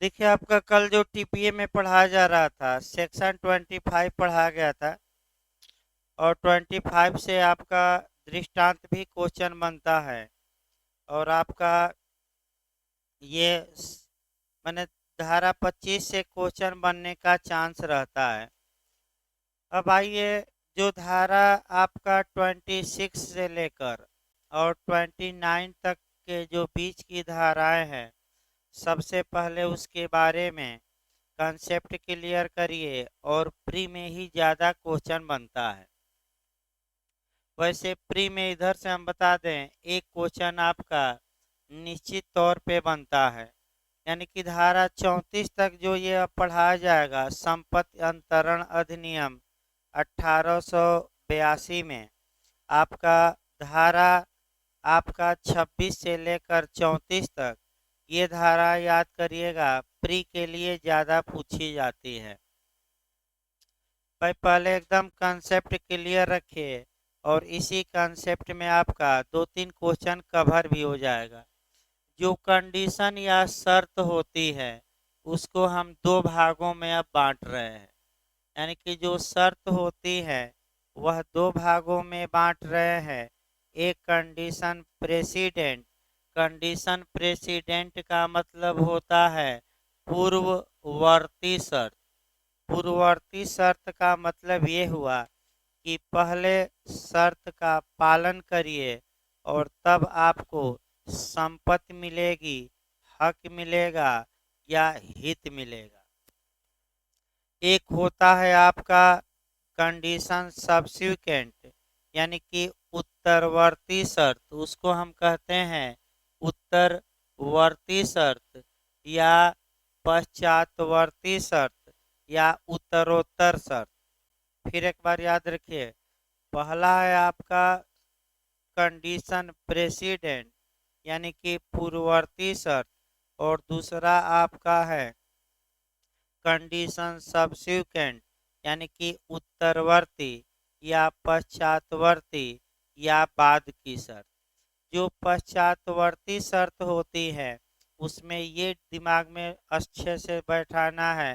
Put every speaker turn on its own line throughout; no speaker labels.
देखिए, आपका कल जो टीपीए में पढ़ाया जा रहा था सेक्शन 25 पढ़ाया गया था, और 25 से आपका दृष्टांत भी क्वेश्चन बनता है। और आपका ये माने धारा 25 से क्वेश्चन बनने का चांस रहता है। अब आइए, जो धारा आपका 26 से लेकर और 29 तक के जो बीच की धाराएं हैं, सबसे पहले उसके बारे में कंसेप्ट क्लियर करिए, और प्री में ही ज़्यादा क्वेश्चन बनता है। वैसे प्री में इधर से हम बता दें, एक क्वेश्चन आपका निश्चित तौर पे बनता है। यानी कि धारा 34 तक जो ये अब पढ़ाया जाएगा, संपत्ति अंतरण अधिनियम 1882 में आपका धारा आपका 26 से लेकर 34 तक, ये धारा याद करिएगा प्री के लिए ज़्यादा पूछी जाती है। भाई पहले एकदम कंसेप्ट क्लियर रखिए, और इसी कंसेप्ट में आपका 2-3 क्वेश्चन कवर भी हो जाएगा। जो कंडीशन या शर्त होती है, उसको हम दो भागों में अब बांट रहे हैं। यानी कि जो शर्त होती है वह दो भागों में बांट रहे हैं। एक कंडीशन प्रेसिडेंट। कंडीशन प्रेसिडेंट का मतलब होता है पूर्ववर्ती शर्त। पूर्ववर्ती शर्त का मतलब ये हुआ कि पहले शर्त का पालन करिए और तब आपको संपत्ति मिलेगी, हक मिलेगा या हित मिलेगा। एक होता है आपका कंडीशन सब्सिक्वेंट, यानी कि उत्तरवर्ती शर्त, उसको हम कहते हैं उत्तरवर्ती शर्त या पश्चातवर्ती शर्त या उत्तरोत्तर शर्त। फिर एक बार याद रखिए, पहला है आपका कंडीशन प्रेसिडेंट, यानी कि पूर्ववर्ती शर्त, और दूसरा आपका है कंडीशन सब्सिक्वेंट, यानी कि उत्तरवर्ती या पश्चातवर्ती या बाद की शर्त। जो पश्चातवर्ती शर्त होती है, उसमें ये दिमाग में अच्छे से बैठाना है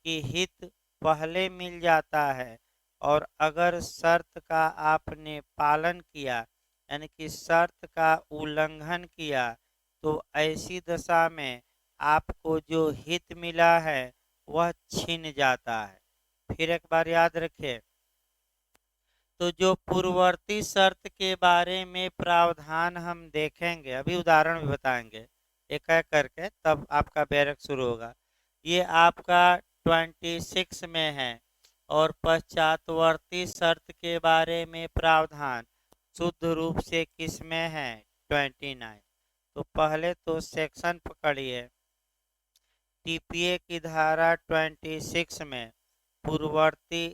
कि हित पहले मिल जाता है, और अगर शर्त का आपने पालन किया, यानी कि शर्त का उल्लंघन किया, तो ऐसी दशा में आपको जो हित मिला है वह छिन जाता है। फिर एक बार याद रखें, तो जो पूर्ववर्ती शर्त के बारे में प्रावधान हम देखेंगे, अभी उदाहरण भी बताएंगे एक एक करके, तब आपका बैरक शुरू होगा। ये आपका 26 में है, और पश्चातवर्ती शर्त के बारे में प्रावधान शुद्ध रूप से किस में है? 29। तो पहले तो सेक्शन पकड़िए। टीपीए की धारा 26 में पूर्ववर्ती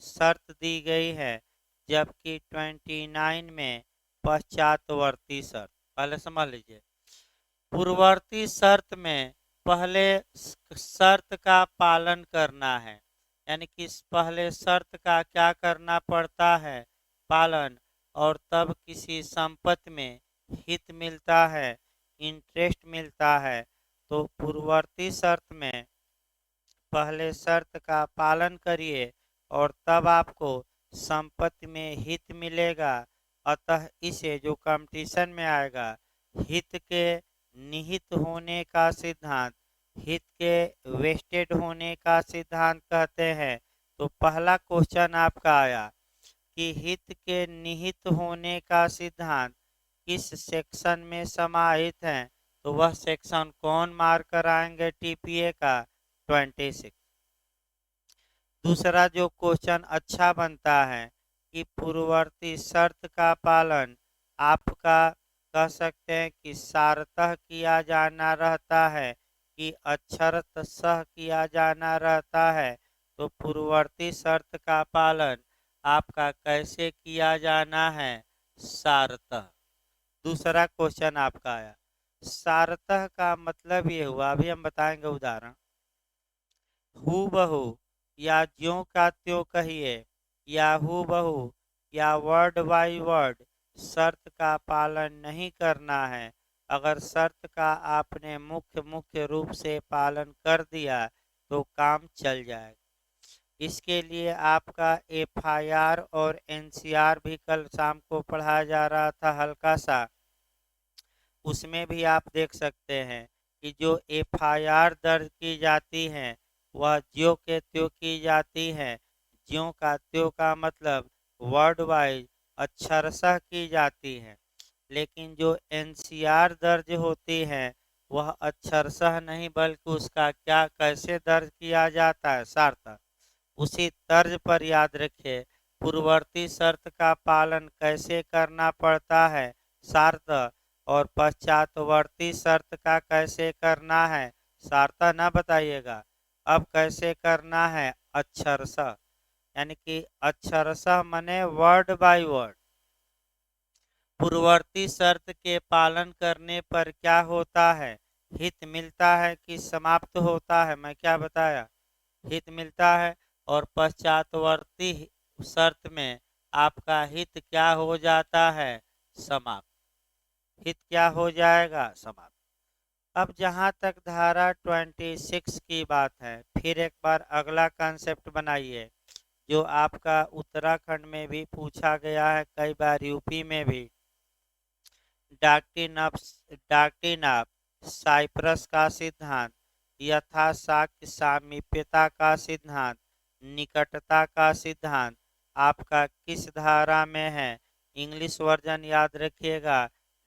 शर्त दी गई है, जबकि 29 में पश्चातवर्ती शर्त। पहले समझ लीजिए, पूर्ववर्ती शर्त में पहले शर्त का पालन करना है, यानी कि पहले शर्त का क्या करना पड़ता है? पालन। और तब किसी संपत्ति में हित मिलता है, इंटरेस्ट मिलता है। तो पूर्ववर्ती शर्त में पहले शर्त का पालन करिए और तब आपको संपत्ति में हित मिलेगा। अतः इसे जो कंपटीशन में आएगा, हित के निहित होने का सिद्धांत, हित के वेस्टेड होने का सिद्धांत कहते हैं। तो पहला क्वेश्चन आपका आया कि हित के निहित होने का सिद्धांत किस सेक्शन में समाहित है? तो वह सेक्शन कौन मार्क कराएंगे टीपीए का? 26। दूसरा जो क्वेश्चन अच्छा बनता है कि पूर्ववर्ती शर्त का पालन आपका कह सकते हैं कि सारतः किया जाना रहता है कि अक्षरतः किया जाना रहता है। तो पूर्ववर्ती शर्त का पालन आपका कैसे किया जाना है? सारतः। दूसरा क्वेश्चन आपका आया, सारतः का मतलब ये हुआ, अभी हम बताएंगे उदाहरण। हूबहू या ज्यों का त्यों कहिए, या हूबहू या वर्ड बाय वर्ड शर्त का पालन नहीं करना है, अगर शर्त का आपने मुख्य रूप से पालन कर दिया तो काम चल जाएगा। इसके लिए आपका एफआईआर और एनसीआर भी कल शाम को पढ़ाया जा रहा था हल्का सा, उसमें भी आप देख सकते हैं कि जो एफआईआर दर्ज की जाती हैं वह ज्यों के त्यों की जाती हैं। ज्यों का त्यों का मतलब वर्ड वाइज अक्षरशः की जाती हैं, लेकिन जो एनसीआर दर्ज होती है वह अक्षरशः नहीं बल्कि उसका क्या कैसे दर्ज किया जाता है सार्थक, उसी तर्ज पर याद रखिए। पूर्ववर्ती शर्त का पालन कैसे करना पड़ता है सार्थक, और पश्चातवर्ती शर्त का कैसे करना है सार्थक न बताइएगा। अब कैसे करना है अक्षरशः, यानी कि अक्षरशः मने वर्ड बाय वर्ड। पूर्ववर्ती शर्त के पालन करने पर क्या होता है, हित मिलता है कि समाप्त होता है, मैं क्या बताया, हित मिलता है। और पश्चातवर्ती शर्त में आपका हित क्या हो जाता है, समाप्त। हित क्या हो जाएगा, समाप्त। अब जहाँ तक धारा 26 की बात है, फिर एक बार अगला कॉन्सेप्ट बनाइए जो आपका उत्तराखंड में भी पूछा गया है, कई बार यूपी में भी। डॉक्ट्रिन ऑफ साइप्रस का सिद्धांत, यथाशाक्य सामीप्यता का सिद्धांत, निकटता का सिद्धांत आपका किस धारा में है। इंग्लिश वर्जन याद रखिएगा,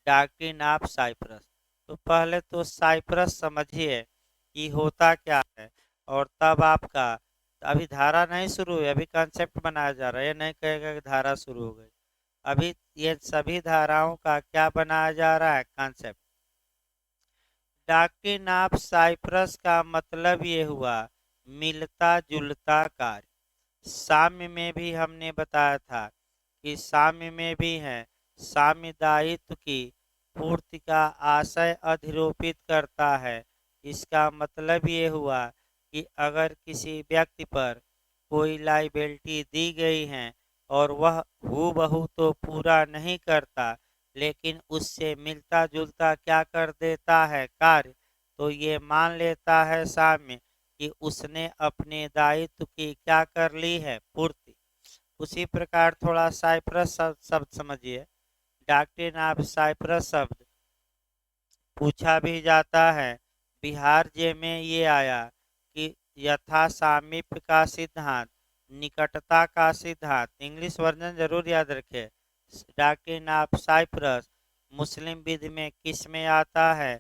डॉक्ट्रिन ऑफ साइप्रस। तो पहले तो साइप्रस समझिए कि होता क्या है, और तब आपका, अभी धारा नहीं शुरू हुई, अभी कॉन्सेप्ट बनाया जा रहा है, ये नहीं कहेगा कि धारा शुरू हो गई। अभी ये सभी धाराओं का क्या बनाया जा रहा है, कॉन्सेप्ट। डॉक्ट्रिन ऑफ साइप्रस का मतलब ये हुआ मिलता जुलता कार्य। साम्य में भी हमने बताया था कि साम्य में भी है, साम्यदायित्व की पूर्ति का आशय अधिरोपित करता है। इसका मतलब ये हुआ कि अगर किसी व्यक्ति पर कोई लाइबिलिटी दी गई है और वह हूबहू तो पूरा नहीं करता, लेकिन उससे मिलता जुलता क्या कर देता है, कार्य, तो ये मान लेता है साम्य कि उसने अपने दायित्व की क्या कर ली है, पूर्ति। उसी प्रकार थोड़ा साइप्रस शब्द समझिए। डॉक्ट्रिन ऑफ साइप्रस शब्द पूछा भी जाता है, बिहार जे में ये आया कि यथा सामीप्य का सिद्धांत, निकटता का सिद्धांत, इंग्लिश वर्जन जरूर याद रखें। डॉक्ट्रिन ऑफ साइप्रस मुस्लिम विधि में किस में आता है,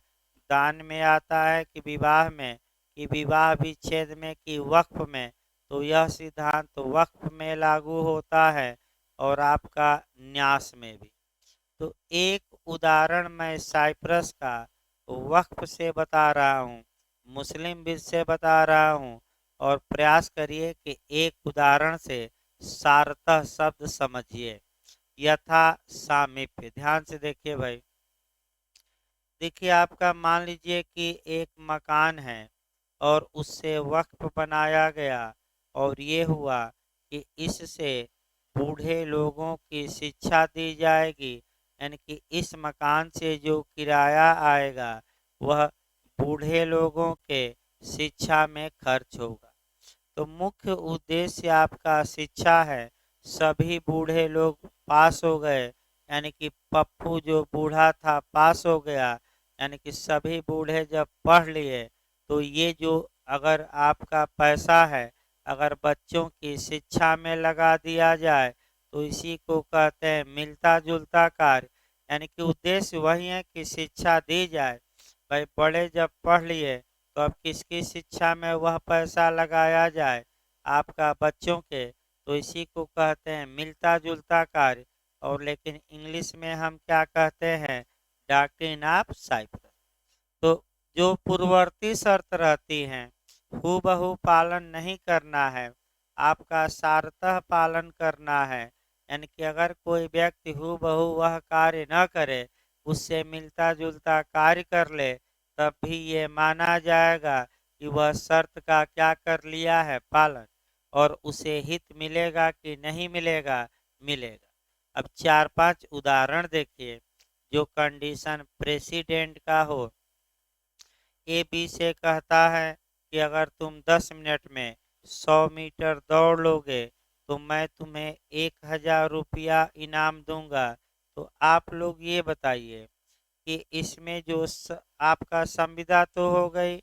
दान में आता है कि विवाह में, कि विवाह विच्छेद में, कि वक्फ में। तो यह सिद्धांत वक्फ में लागू होता है और आपका न्यास में भी। तो एक उदाहरण मैं साइप्रस का वक्फ से बता रहा हूँ, मुस्लिम विध से बता रहा हूँ, और प्रयास करिए कि एक उदाहरण से सारतः शब्द समझिए। यथा सामीप्य, ध्यान से देखिए भाई। देखिए आपका मान लीजिए कि एक मकान है और उससे वक्फ बनाया गया, और ये हुआ कि इससे बूढ़े लोगों की शिक्षा दी जाएगी, यानी कि इस मकान से जो किराया आएगा वह बूढ़े लोगों के शिक्षा में खर्च होगा। तो मुख्य उद्देश्य आपका शिक्षा है। सभी बूढ़े लोग पास हो गए, यानी कि पप्पू जो बूढ़ा था पास हो गया, यानी कि सभी बूढ़े जब पढ़ लिए, तो ये जो अगर आपका पैसा है अगर बच्चों की शिक्षा में लगा दिया जाए तो इसी को कहते हैं मिलता जुलता कार्य। यानी कि उद्देश्य वही है कि शिक्षा दी जाए। भाई बड़े जब पढ़ लिए तो अब किसकी शिक्षा में वह पैसा लगाया जाए, आपका बच्चों के, तो इसी को कहते हैं मिलता जुलता कार्य। और लेकिन इंग्लिश में हम क्या कहते हैं, डॉक्ट्रिन ऑफ साइप्रस। तो जो पूर्ववर्ती शर्त रहती हैं हूबहू पालन नहीं करना है, आपका सारतः पालन करना है। यानी कि अगर कोई व्यक्ति हूबहू वह कार्य न करे, उससे मिलता जुलता कार्य कर ले, तब भी ये माना जाएगा कि वह शर्त का क्या कर लिया है, पालन। और उसे हित मिलेगा कि नहीं मिलेगा, मिलेगा। अब 4-5 उदाहरण देखिए जो कंडीशन प्रेसिडेंट का हो। ए बी से कहता है कि अगर तुम 10 मिनट में 100 मीटर दौड़ लोगे तो मैं तुम्हें 1000 रुपया इनाम दूंगा। तो आप लोग ये बताइए कि इसमें जो आपका संविदा तो हो गई,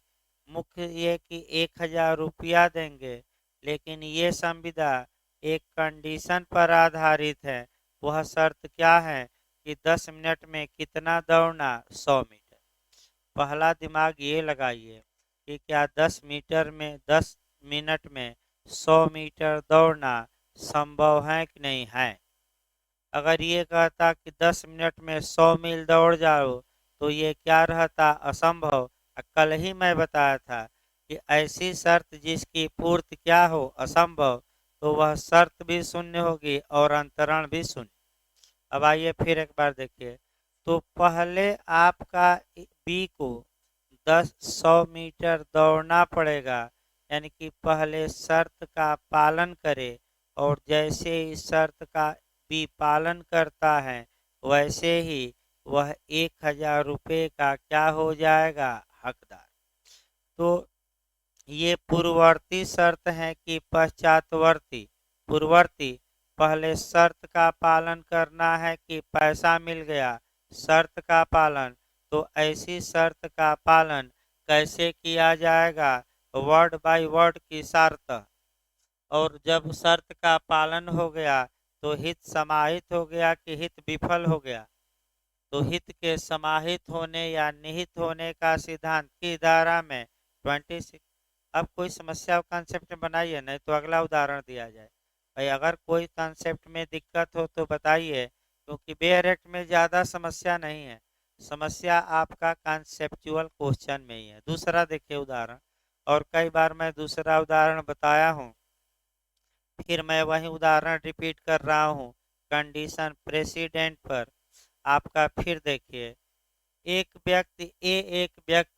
मुख्य ये कि 1000 रुपया देंगे, लेकिन ये संविदा एक कंडीशन पर आधारित है। वह शर्त क्या है कि 10 मिनट में कितना दौड़ना, 100 मीटर। पहला दिमाग ये लगाइए कि क्या 10 मिनट में 100 मीटर दौड़ना संभव है कि नहीं है। अगर ये कहता कि 10 मिनट में 100 मील दौड़ जाओ तो ये क्या रहता, असंभव। कल ही मैं बताया था कि ऐसी शर्त जिसकी पूर्ति क्या हो, असंभव, तो वह शर्त भी शून्य होगी और अंतरण भी शून्य। अब आइए फिर एक बार देखिए। तो पहले आपका बी को 100 मीटर दौड़ना पड़ेगा, यानी कि पहले शर्त का पालन करे, और जैसे ही शर्त का बी पालन करता है वैसे ही वह 1000 रुपये का क्या हो जाएगा, हकदार। तो ये पूर्ववर्ती शर्त है कि पश्चातवर्ती। पूर्ववर्ती, पहले शर्त का पालन करना है कि पैसा मिल गया, शर्त का पालन। तो ऐसी शर्त का पालन कैसे किया जाएगा, वर्ड बाय वर्ड की शर्त। और जब शर्त का पालन हो गया तो हित समाहित हो गया कि हित विफल हो गया। तो हित के समाहित होने या निहित होने का सिद्धांत की धारा में 26। अब कोई समस्या कॉन्सेप्ट बनाइए, नहीं तो अगला उदाहरण दिया जाए। भाई अगर कोई कॉन्सेप्ट में दिक्कत हो तो बताइए, क्योंकि बेरेक्ट में ज़्यादा समस्या नहीं है, समस्या आपका कॉन्सेप्चुअल क्वेश्चन में ही है। दूसरा देखिए उदाहरण, और कई बार मैं दूसरा उदाहरण बताया हूँ, फिर मैं वही उदाहरण रिपीट कर रहा हूँ कंडीशन प्रेसिडेंट पर। आपका फिर देखिए, एक व्यक्ति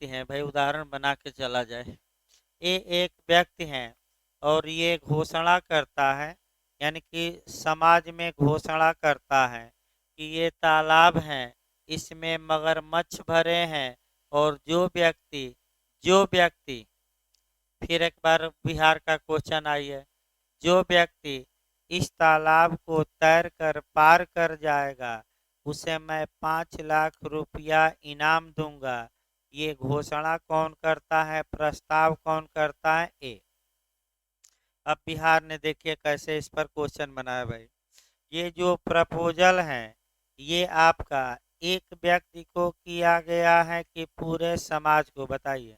है, भाई उदाहरण बना के चला जाए। एक व्यक्ति है और ये घोषणा करता है, यानी कि समाज में घोषणा करता है कि ये तालाब है, इसमें मगरमच्छ भरे हैं, और जो व्यक्ति फिर एक बार बिहार का क्वेश्चन आई है, जो व्यक्ति इस तालाब को तैर कर पार कर जाएगा उसे मैं 5 लाख रुपया इनाम दूंगा। ये घोषणा कौन करता है, प्रस्ताव कौन करता है, ए। अब बिहार ने देखिए कैसे इस पर क्वेश्चन बनाया भाई। ये जो प्रपोजल है ये आपका एक व्यक्ति को किया गया है कि पूरे समाज को, बताइए।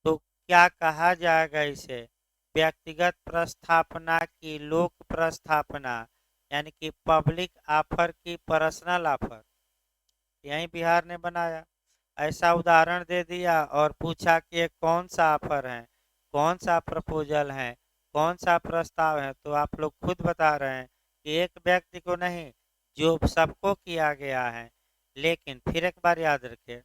तो क्या कहा जाएगा इसे, व्यक्तिगत प्रस्थापना की लोक प्रस्थापना, यानी कि पब्लिक ऑफर की पर्सनल ऑफर। यही बिहार ने बनाया, ऐसा उदाहरण दे दिया और पूछा कि ये कौन सा ऑफर है, कौन सा प्रपोजल है, कौन सा प्रस्ताव है। तो आप लोग खुद बता रहे हैं कि एक व्यक्ति को नहीं, जो सबको किया गया है। लेकिन फिर एक बार याद रखें,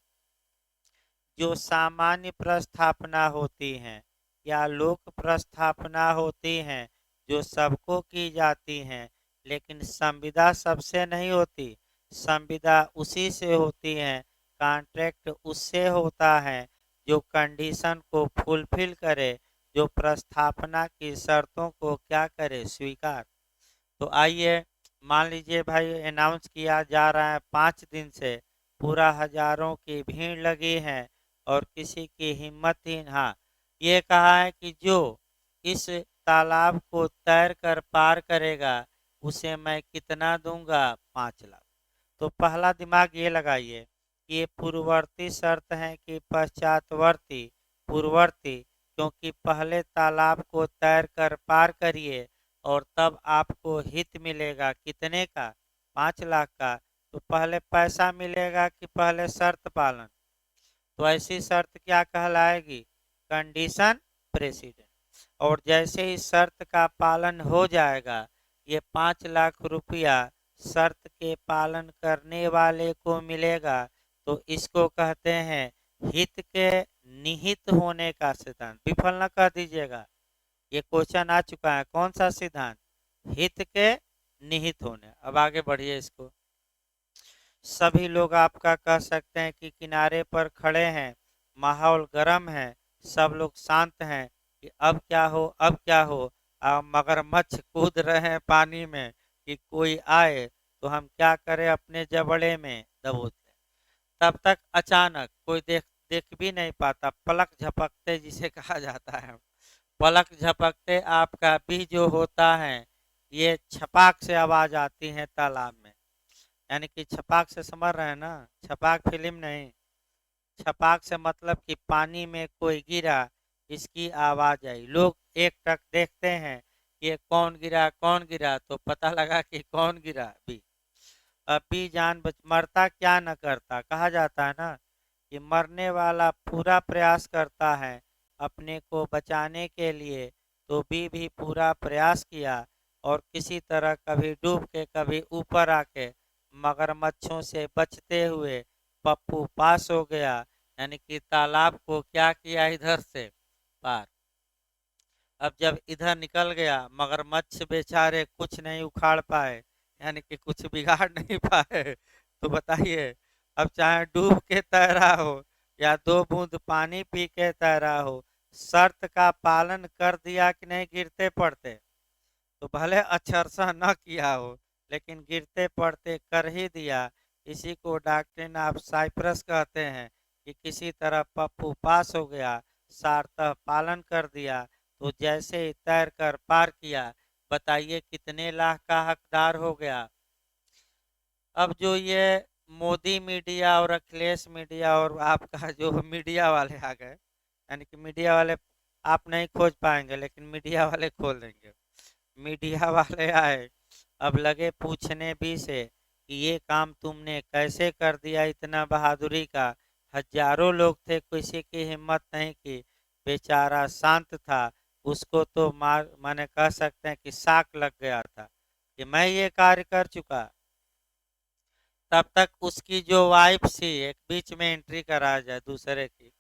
जो सामान्य प्रस्थापना होती हैं या लोक प्रस्थापना होती हैं जो सबको की जाती हैं, लेकिन संविदा सबसे नहीं होती। संविदा उसी से होती है, कॉन्ट्रैक्ट उससे होता है जो कंडीशन को फुलफिल करे, जो प्रस्थापना की शर्तों को क्या करे, स्वीकार। तो आइए मान लीजिए भाई अनाउंस किया जा रहा है 5 दिन से पूरा हजारों की भीड़ लगी है और किसी की हिम्मत ही, हाँ, ये कहा है कि जो इस तालाब को तैर कर पार करेगा उसे मैं कितना दूंगा, 5 लाख। तो पहला दिमाग ये लगाइए कि ये पूर्ववर्ती शर्त है कि पश्चातवर्ती। पूर्ववर्ती, क्योंकि पहले तालाब को तैर कर पार करिए और तब आपको हित मिलेगा कितने का, 5 लाख का। तो पहले पैसा मिलेगा कि पहले शर्त पालन। तो ऐसी शर्त क्या कहलाएगी, कंडीशन प्रेसिडेंट। और जैसे ही शर्त का पालन हो जाएगा ये 5 लाख रुपया शर्त के पालन करने वाले को मिलेगा। तो इसको कहते हैं हित के निहित होने का सिद्धांत। विफल न कह दीजिएगा, ये क्वेश्चन आ चुका है। कौन सा सिद्धांत, हित के निहित होने। अब आगे बढ़िए इसको। सभी लोग आपका कह सकते हैं कि किनारे पर खड़े हैं, माहौल गर्म है, सब लोग शांत हैं कि अब क्या हो, अब क्या हो। मगरमच्छ कूद रहे हैं पानी में कि कोई आए तो हम क्या करें, अपने जबड़े में दबोच लें। तब तक अचानक कोई देख देख भी नहीं पाता, पलक झपकते जिसे कहा जाता है, पलक झपकते आपका भी जो होता है, ये छपाक से आवाज आती है तालाब में। यानी कि छपाक से समझ रहे हैं ना, छपाक फिल्म नहीं, छपाक से मतलब कि पानी में कोई गिरा, इसकी आवाज आई। लोग एक टक देखते हैं ये कौन गिरा, कौन गिरा, तो पता लगा कि कौन गिरा, भी। अब भी जान बच मरता क्या न करता, कहा जाता है ना कि मरने वाला पूरा प्रयास करता है अपने को बचाने के लिए, तो भी पूरा प्रयास किया और किसी तरह कभी डूब के कभी ऊपर आके मगरमच्छों से बचते हुए पप्पू पास हो गया। यानी कि तालाब को क्या किया, इधर से पार। अब जब इधर निकल गया, मगरमच्छ बेचारे कुछ नहीं उखाड़ पाए, यानी कि कुछ बिगाड़ नहीं पाए। तो बताइए, अब चाहे डूब के तैरा हो या 2 बूंद पानी पी के तैरा हो, शर्त का पालन कर दिया कि नहीं गिरते पड़ते। तो भले अक्षरशः न किया हो, लेकिन गिरते पड़ते कर ही दिया। इसी को डॉक्टर नाम साइप्रस कहते हैं कि किसी तरह पप्पू पास हो गया, सार्थक पालन कर दिया, तो जैसे ही तैर कर पार किया, बताइए कितने लाख का हकदार हो गया। अब जो ये मोदी मीडिया और अखिलेश मीडिया और आपका जो मीडिया वाले आ गए, यानी कि मीडिया वाले आप नहीं खोज पाएंगे, लेकिन मीडिया वाले खोल देंगे। मीडिया वाले आए, अब लगे पूछने भी से कि ये काम तुमने कैसे कर दिया, इतना बहादुरी का। हजारों लोग थे, किसी की हिम्मत नहीं की, बेचारा शांत था। उसको तो मार माने कह सकते हैं कि शाक लग गया था कि मैं ये कार्य कर चुका। तब तक उसकी जो वाइफ थी, एक बीच में एंट्री करा जाए दूसरे की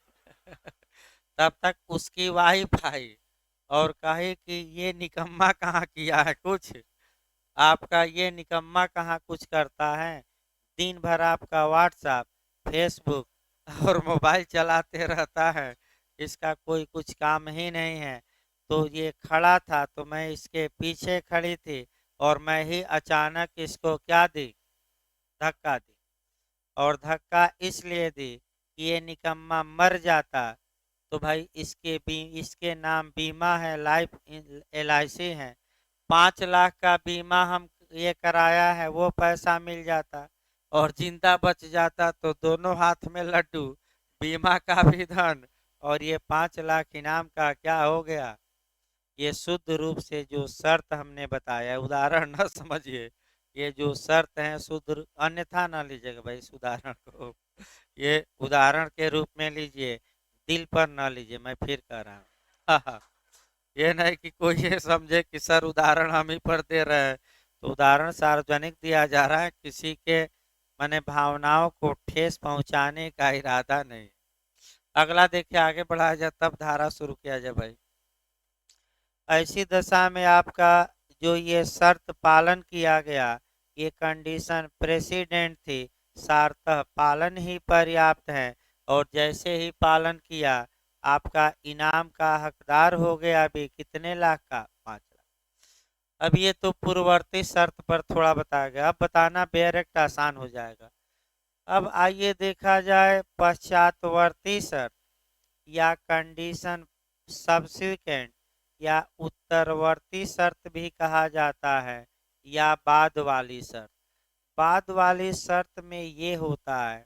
तब तक उसकी वाइफ आई और कही कि ये निकम्मा कहाँ किया है कुछ, आपका ये निकम्मा कहाँ कुछ करता है। दिन भर आपका व्हाट्सएप, फेसबुक और मोबाइल चलाते रहता है, इसका कोई कुछ काम ही नहीं है। तो ये खड़ा था तो मैं इसके पीछे खड़ी थी और मैं ही अचानक इसको क्या दी, धक्का दी। और धक्का इसलिए दी कि ये निकम्मा मर जाता तो भाई इसके नाम बीमा है, लाइफ LIC है, 5 लाख का बीमा हम ये कराया है, वो पैसा मिल जाता और जिंदा बच जाता तो दोनों हाथ में लड्डू, बीमा का भी धन और ये 5 लाख इनाम का क्या हो गया। ये शुद्ध रूप से जो शर्त हमने बताया, उदाहरण न समझिए, ये जो शर्त है शुद्ध, अन्यथा ना लीजिएगा भाई इस उदाहरण को, ये उदाहरण के रूप में लीजिए, दिल पर ना लीजिए, मैं फिर कह रहा हूँ ये नहीं कि कोई ये समझे कि सर उदाहरण हम ही पर दे रहे हैं। तो उदाहरण सार्वजनिक दिया जा रहा है, किसी के माने भावनाओं को ठेस पहुंचाने का इरादा नहीं। अगला देखिए, आगे बढ़ाया जाए तब धारा शुरू किया जाए भाई। ऐसी दशा में आपका जो ये शर्त पालन किया गया, ये कंडीशन प्रेसिडेंट थी, सार्थक पालन ही पर्याप्त है। और जैसे ही पालन किया, आपका इनाम का हकदार हो गया भी कितने लाख का, 5 लाख। अब ये तो पूर्ववर्ती शर्त पर थोड़ा बताया गया, अब बताना डायरेक्ट आसान हो जाएगा। अब आइए देखा जाए पश्चातवर्ती शर्त या कंडीशन सब्सिक्वेंट या उत्तरवर्ती शर्त भी कहा जाता है, या बाद वाली शर्त। बाद वाली शर्त में ये होता है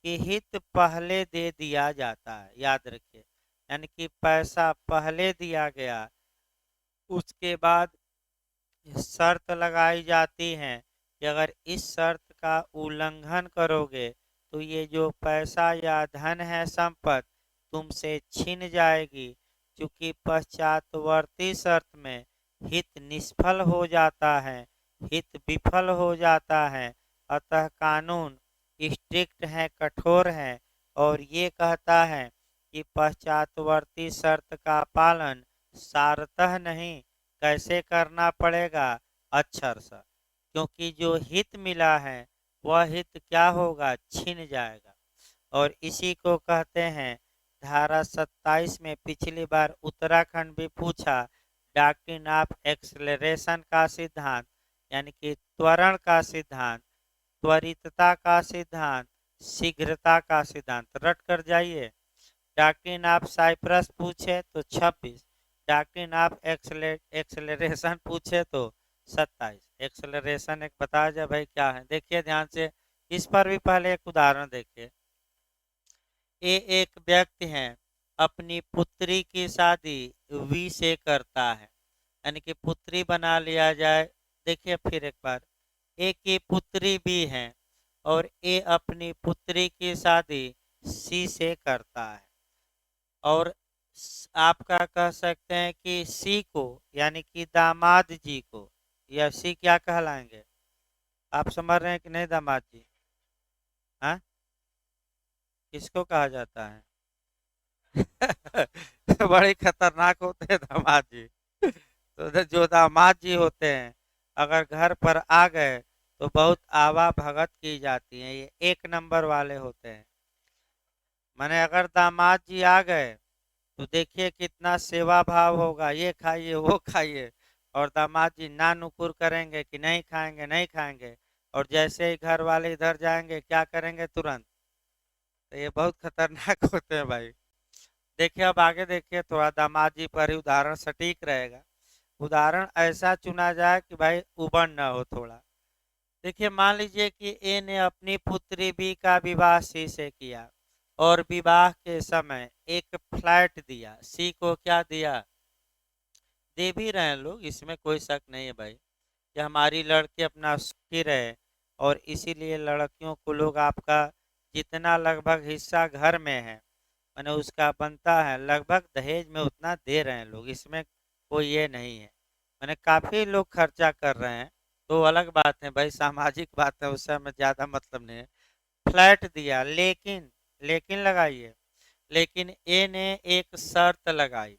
कि हित पहले दे दिया जाता है, याद रखिए, यानी कि पैसा पहले दिया गया, उसके बाद शर्त लगाई जाती है कि अगर इस शर्त का उल्लंघन करोगे तो ये जो पैसा या धन है, संपत्ति तुमसे छीन जाएगी। चूंकि पश्चातवर्ती शर्त में हित निष्फल हो जाता है, हित विफल हो जाता है, अतः कानून स्ट्रिक्ट है, कठोर है और ये कहता है कि पश्चातवर्ती शर्त का पालन सारतः नहीं, कैसे करना पड़ेगा, अक्षरशः। क्योंकि जो हित मिला है वह हित क्या होगा, छिन जाएगा। और इसी को कहते हैं धारा 27 में पिछली बार उत्तराखंड भी पूछा, डॉक्ट्रिन ऑफ एक्सेलरेशन का सिद्धांत यानी कि त्वरण का सिद्धांत, त्वरितता का सिद्धांत, शीघ्रता का सिद्धांत रट कर जाइए। डॉक्ट्रिन ऑफ साइप्रस पूछे तो 26, डॉक्ट्रिन ऑफ एक्सेलरेशन पूछे तो 27। एक्सेलरेशन एक बता जाए भाई क्या है, देखिए ध्यान से, इस पर भी पहले एक उदाहरण देखिए। ये एक व्यक्ति है, अपनी पुत्री की शादी वी से करता है, यानी कि पुत्री बना लिया जाए। देखिए फिर एक बार, ए की पुत्री भी है और ए अपनी पुत्री की शादी सी से करता है। और आप क्या कह सकते हैं कि सी को यानी कि दामाद जी को, या सी क्या कहलाएंगे, आप समझ रहे हैं कि नहीं दामाद जी? हाँ, किसको कहा जाता है? बड़े खतरनाक होते हैं दामाद जी। तो जो दामाद जी होते हैं, अगर घर पर आ गए तो बहुत आवा भगत की जाती है, ये एक नंबर वाले होते हैं। माने अगर दामाद जी आ गए तो देखिए कितना सेवा भाव होगा, ये खाइए वो खाइए, और दामाद जी ना नुकुर करेंगे कि नहीं खाएंगे नहीं खाएंगे, और जैसे ही घर वाले इधर जाएंगे क्या करेंगे तुरंत। तो ये बहुत खतरनाक होते हैं भाई। देखिए अब आगे देखिए, थोड़ा दामाद जी पर ही उदाहरण सटीक रहेगा। उदाहरण ऐसा चुना जाए कि भाई उबन ना हो थोड़ा। देखिए मान लीजिए कि ए ने अपनी पुत्री बी का विवाह सी से किया और विवाह के समय एक फ्लैट दिया, सी को क्या दिया, दे भी रहे हैं लोग, इसमें कोई शक नहीं है भाई कि हमारी लड़की अपना सुखी रहे, और इसीलिए लड़कियों को लोग आपका जितना लगभग हिस्सा घर में है मैंने उसका बनता है, लगभग दहेज में उतना दे रहे हैं लोग, इसमें कोई ये नहीं है। मैंने काफ़ी लोग खर्चा कर रहे हैं, तो अलग बात है भाई, सामाजिक बात है, उससे हमें ज़्यादा मतलब नहीं है। फ्लैट दिया, लेकिन लेकिन लगाइए, लेकिन ए ने एक शर्त लगाई,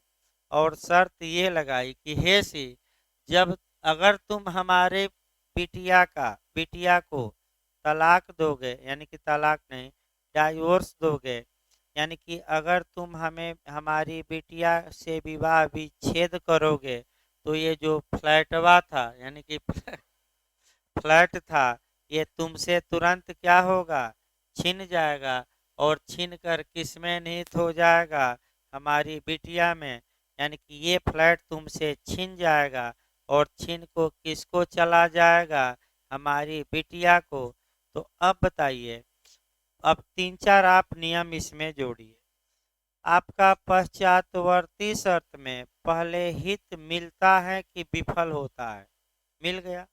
और शर्त ये लगाई कि हे सी, जब अगर तुम हमारे बिटिया को तलाक दोगे, यानी कि तलाक नहीं, डाइवोर्स दोगे, यानी कि अगर तुम हमें हमारी बिटिया से विवाह विच्छेद करोगे, तो ये जो फ्लैटवा था यानी कि फ्लैट था, ये तुमसे तुरंत क्या होगा, छिन जाएगा, और छीन कर किस में निहित हो जाएगा, हमारी बिटिया में, यानी कि ये फ्लैट तुमसे छिन जाएगा, और छीन को किसको चला जाएगा, हमारी बिटिया को। तो अब बताइए, अब तीन चार आप नियम इसमें जोड़िए। आपका पश्चातवर्ती शर्त में पहले हित मिलता है कि विफल होता है, मिल गया,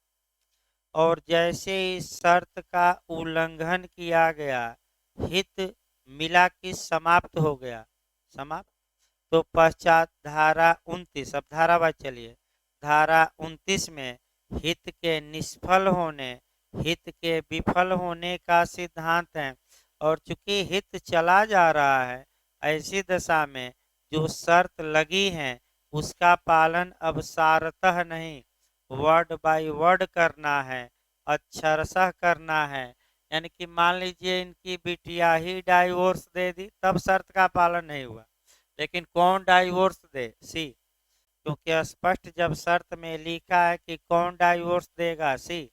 और जैसे इस शर्त का उल्लंघन किया गया, हित मिला कि समाप्त हो गया, समाप्त। तो पश्चात धारा 29, अब धारावाहिक चलिए, धारा 29 में हित के निष्फल होने, हित के विफल होने का सिद्धांत है। और चूंकि हित चला जा रहा है, ऐसी दशा में जो शर्त लगी है उसका पालन अब सारतः नहीं, वर्ड बाय वर्ड करना है, अक्षरशः करना है। यानी कि मान लीजिए इनकी बिटिया ही डाइवोर्स दे दी, तब शर्त का पालन नहीं हुआ, लेकिन कौन डाइवोर्स दे, सी, क्योंकि स्पष्ट जब शर्त में लिखा है कि कौन डाइवोर्स देगा, सी।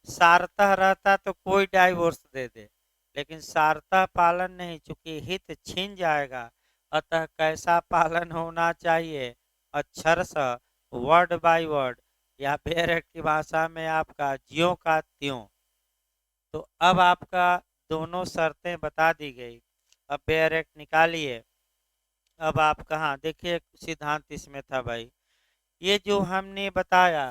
सारतः रहता तो कोई डाइवोर्स दे दे, लेकिन सारतः पालन नहीं, चूंकि हित छिन जाएगा, अतः कैसा पालन होना चाहिए, अक्षरशः, वर्ड बाय वर्ड, या बेरेट की भाषा में आपका ज्यों का त्यों। तो अब आपका दोनों शर्तें बता दी गई, अब बेरेट निकालिए। अब आप कहाँ देखिए, सिद्धांत इसमें था भाई, ये जो हमने बताया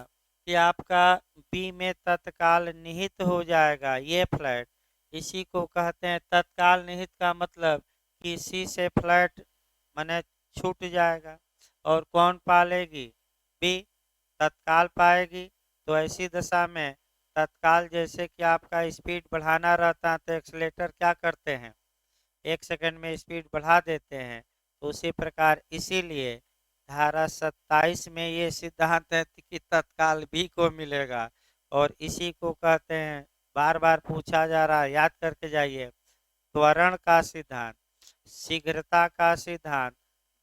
कि आपका बी में तत्काल निहित हो जाएगा ये फ्लैट, इसी को कहते हैं तत्काल निहित, का मतलब कि सी से फ्लैट माने छूट जाएगा, और कौन पालेगी, बी तत्काल पाएगी। तो ऐसी दशा में तत्काल, जैसे कि आपका स्पीड बढ़ाना रहता है तो एक्सलेटर क्या करते हैं, 1 सेकंड में स्पीड बढ़ा देते हैं, तो उसी प्रकार इसीलिए धारा 27 में ये सिद्धांत है कि तत्काल बी को मिलेगा, और इसी को कहते हैं बार बार पूछा जा रहा है, याद करके जाइए। त्वरण का सिद्धांत, शीघ्रता का सिद्धांत,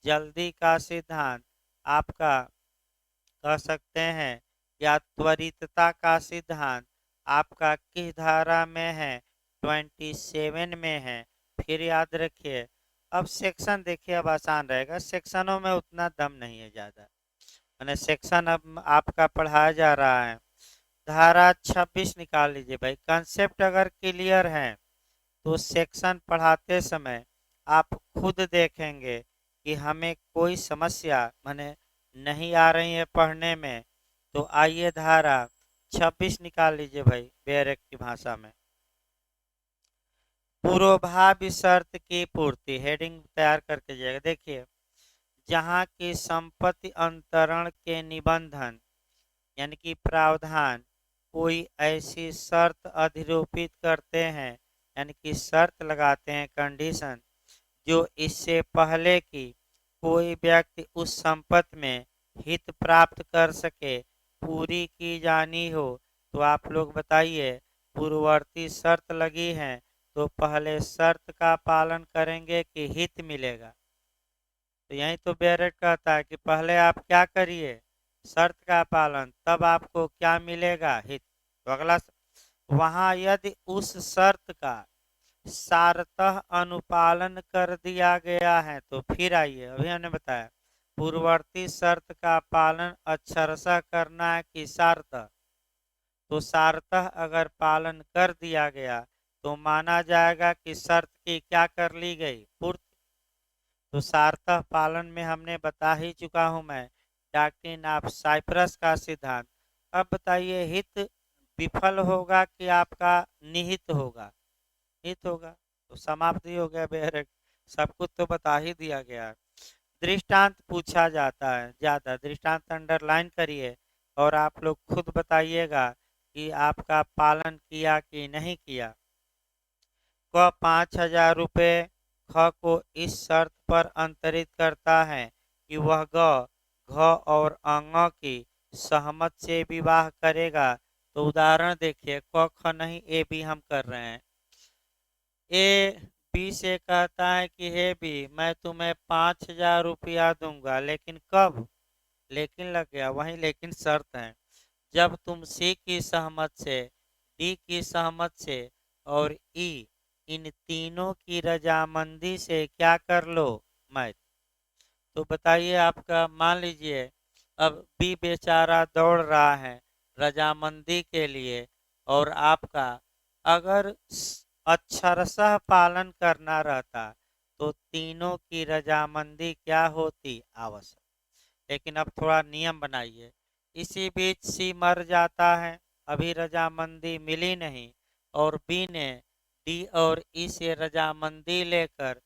जल्दी का सिद्धांत, आपका कह सकते हैं, या त्वरितता का सिद्धांत आपका किस धारा में है? 27 में है। फिर याद रखिए। अब सेक्शन देखिए, अब आसान रहेगा, सेक्शनों में उतना दम नहीं है ज़्यादा, मैंने सेक्शन अब आपका पढ़ाया जा रहा है। धारा 26 निकाल लीजिए भाई। कंसेप्ट अगर क्लियर है तो सेक्शन पढ़ाते समय आप खुद देखेंगे कि हमें कोई समस्या माने नहीं आ रही है पढ़ने में। तो आइए धारा 26 निकाल लीजिए भाई, बेरेक की भाषा में। पूर्वभावी शर्त की पूर्ति, हेडिंग तैयार करके जाएगा। देखिए, जहाँ की संपत्ति अंतरण के निबंधन यानी कि प्रावधान कोई ऐसी शर्त अधिरोपित करते हैं, यानी कि शर्त लगाते हैं, कंडीशन, जो इससे पहले कि कोई व्यक्ति उस संपत्ति में हित प्राप्त कर सके पूरी की जानी हो। तो आप लोग बताइए, पूर्ववर्ती शर्त लगी है तो पहले शर्त का पालन करेंगे कि हित मिलेगा? तो यही तो बेरेट कहता है कि पहले आप क्या करिए, शर्त का पालन, तब आपको क्या मिलेगा? हित। तो अगला, वहां यदि उस शर्त का सारतः अनुपालन कर दिया गया है तो फिर आइए, अभी हमने बताया पूर्ववर्ती शर्त का पालन अक्षरशः करना है कि सारतः। तो सारतः अगर पालन कर दिया गया तो माना जाएगा कि शर्त की क्या कर ली गई? पूर्ति। तो सारतः पालन में हमने बता ही चुका हूं मैं, डॉक्ट्रिन ऑफ साइप्रस का सिद्धांत। अब बताइए, हित विफल होगा कि आपका निहित होगा? हित होगा। तो समाप्ति हो गया बेहद, सब कुछ तो बता ही दिया गया। दृष्टांत पूछा जाता है, ज्यादा दृष्टांत अंडरलाइन करिए और आप लोग खुद बताइएगा कि आपका पालन किया कि नहीं किया। क 5,000 रुपये ख को इस शर्त पर अंतरित करता है कि वह घ और अंग की सहमत से विवाह करेगा। तो उदाहरण देखिए, क ख नहीं, ए बी हम कर रहे हैं। ए बी से कहता है कि हे बी, मैं तुम्हें 5,000 रुपया दूंगा, लेकिन कब? लेकिन लग गया वहीं, लेकिन शर्त है जब तुम सी की सहमत से, डी की सहमत से और ई, इन तीनों की रजामंदी से क्या कर लो? मैच। तो बताइए, आपका मान लीजिए अब बी बेचारा दौड़ रहा है रजामंदी के लिए, और आपका अगर अक्षरशः पालन करना रहता तो तीनों की रजामंदी क्या होती? आवश्यक। लेकिन अब थोड़ा नियम बनाइए। इसी बीच सी मर जाता है, अभी रजामंदी मिली नहीं, और बी ने डी और ई से रजामंदी लेकर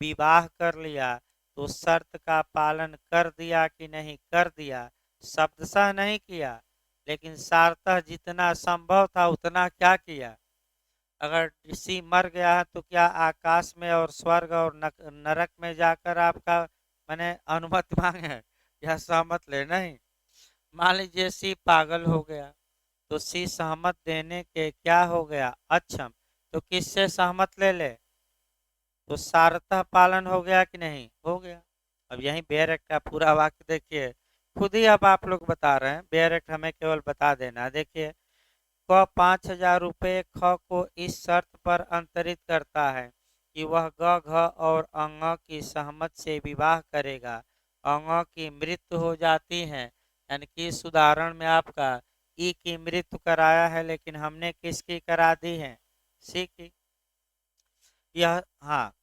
विवाह कर लिया। तो शर्त का पालन कर दिया कि नहीं कर दिया? शब्दशः नहीं किया, लेकिन सार्थः जितना संभव था उतना क्या किया? अगर ऋषि मर गया है तो क्या आकाश में और स्वर्ग और नरक में जाकर आपका मैंने अनुमति मांगे या सहमत ले? नहीं। मान लीजिए सी पागल हो गया तो सी सहमत देने के क्या हो गया? अक्षम। तो किससे सहमत ले ले? तो सारतः पालन हो गया कि नहीं? हो गया। अब यही बेयरक का पूरा वाक्य देखिए, खुद ही अब आप लोग बता रहे हैं, बेयरक हमें केवल बता देना। देखिए, क 5,000 रुपये ख को इस शर्त पर अंतरित करता है कि वह ग घ और अंग की सहमत से विवाह करेगा। अंग की मृत्यु हो जाती है, यानी कि इस उदाहरण में आपका ई की मृत्यु कराया है, लेकिन हमने किसकी करा दी है? सी की। यह, हाँ,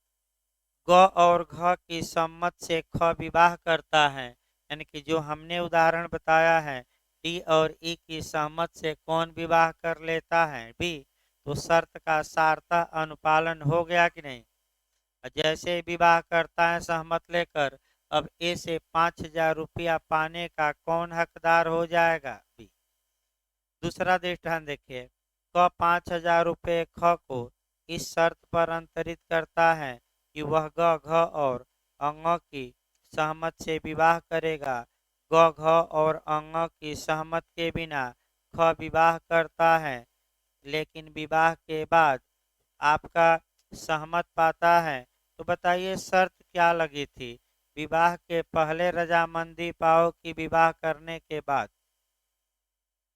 ग और घ की सम्मत से ख विवाह करता है, यानी कि जो हमने उदाहरण बताया है, डी और ई की सहमत से कौन विवाह कर लेता है? बी। तो शर्त का सारता अनुपालन हो गया कि नहीं? जैसे विवाह करता है सहमत लेकर, अब ए से 5,000 रुपया पाने का कौन हकदार हो जाएगा? बी। दूसरा दृष्टांत देखिए, क 5,000 रुपये ख को इस शर्त पर अंतरित करता है कि वह ग घ और अंग की सहमत से विवाह करेगा। ग घ और अंग की सहमत के बिना ख विवाह करता है, लेकिन विवाह के बाद आपका सहमत पाता है, तो बताइए शर्त क्या लगी थी? विवाह के पहले रजामंदी पाओ कि विवाह करने के बाद?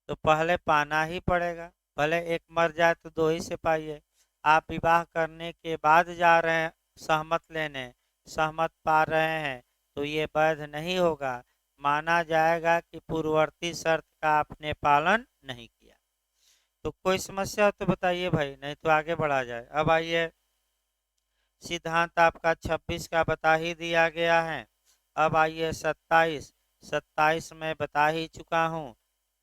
तो पहले पाना ही पड़ेगा, भले एक मर जाए तो दो ही से पाइए। आप विवाह करने के बाद जा रहे हैं सहमत लेने, सहमत पा रहे हैं, तो ये वैध नहीं होगा, माना जाएगा कि पूर्ववर्ती शर्त का आपने पालन नहीं किया। तो कोई समस्या हो तो बताइए भाई, नहीं तो आगे बढ़ा जाए। अब आइए, सिद्धांत आपका 26 का बता ही दिया गया है। अब आइए 27। 27 में बता ही चुका हूँ,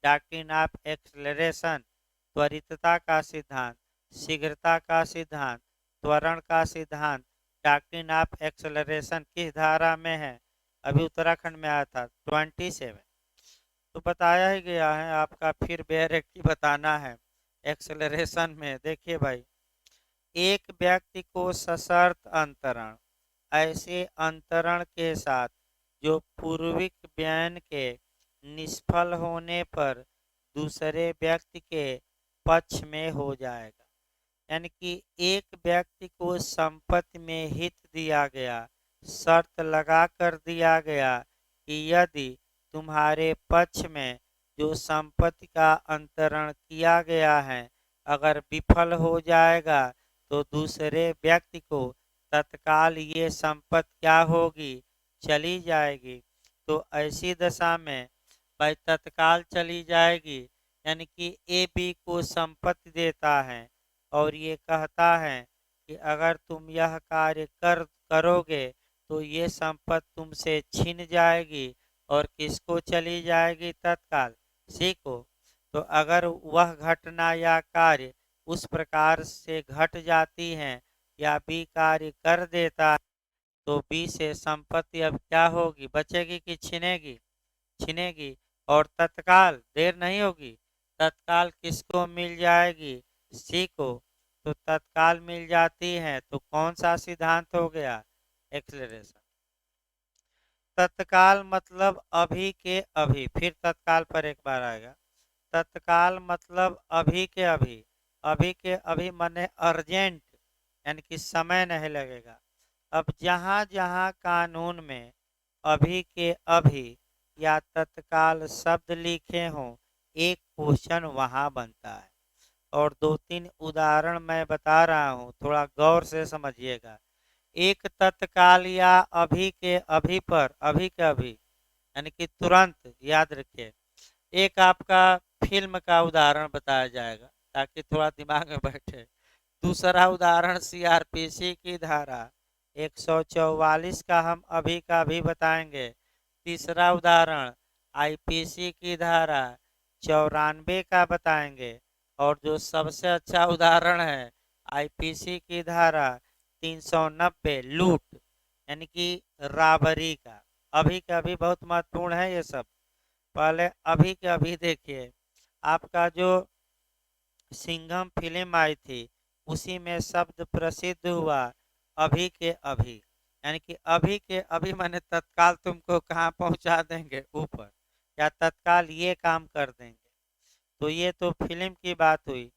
डॉक्ट्रिन ऑफ एक्सलरेशन, त्वरितता का सिद्धांत, शीघ्रता का सिद्धांत, त्वरण का सिद्धांत। डॉक्ट्रिन ऑफ एक्सलरेशन किस धारा में है? अभी उत्तराखंड में आया था 27। तो बताया ही गया है आपका, फिर बेरेक्टी बताना है। एक्सलरेशन में देखिए भाई, एक व्यक्ति को सशर्त अंतरण, ऐसे अंतरण के साथ जो पूर्विक बयान के निष्फल होने पर दूसरे व्यक्ति के पक्ष में हो जाएगा। यानी कि एक व्यक्ति को संपत्ति में हित दिया गया, शर्त लगा कर दिया गया कि यदि तुम्हारे पक्ष में जो संपत्ति का अंतरण किया गया है अगर विफल हो जाएगा तो दूसरे व्यक्ति को तत्काल ये संपत्ति क्या होगी? चली जाएगी। तो ऐसी दशा में भाई तत्काल चली जाएगी, यानी कि ए बी को संपत्ति देता है और ये कहता है कि अगर तुम यह कार्य करोगे तो ये संपत्ति तुमसे छिन जाएगी और किसको चली जाएगी तत्काल? सी को। तो अगर वह घटना या कार्य उस प्रकार से घट जाती है या बी कार्य कर देता है तो बी से संपत्ति अब क्या होगी? बचेगी कि छिनेगी? छिनेगी। और तत्काल, देर नहीं होगी, तत्काल किसको मिल जाएगी? सी को। तो तत्काल मिल जाती है तो कौन सा सिद्धांत हो गया? एक्सलरेशन। तत्काल मतलब अभी के अभी, फिर तत्काल पर एक बार आएगा। तत्काल मतलब अभी के अभी, अभी के अभी माने अर्जेंट, यानी कि समय नहीं लगेगा। अब जहाँ जहाँ कानून में अभी के अभी या तत्काल शब्द लिखे हों, एक क्वेश्चन वहाँ बनता है। और दो तीन उदाहरण मैं बता रहा हूँ, थोड़ा गौर से समझिएगा। एक तत्काल या अभी के अभी पर, अभी के अभी यानी कि तुरंत, याद रखिए। एक आपका फिल्म का उदाहरण बताया जाएगा ताकि थोड़ा दिमाग में बैठे। दूसरा उदाहरण सीआरपीसी की धारा 144 का हम अभी का अभी बताएंगे। तीसरा उदाहरण आईपीसी की धारा 94 का बताएंगे। और जो सबसे अच्छा उदाहरण है आईपीसी की धारा 390 लूट यानी कि राबरी का। अभी का अभी बहुत महत्वपूर्ण है ये सब। पहले अभी के अभी देखिए, आपका जो सिंघम फिल्म आई थी उसी में शब्द प्रसिद्ध हुआ अभी के अभी, यानी कि अभी के अभी माने तत्काल तुमको कहाँ पहुंचा देंगे? ऊपर, या तत्काल ये काम कर देंगे। तो ये तो फिल्म की बात हुई।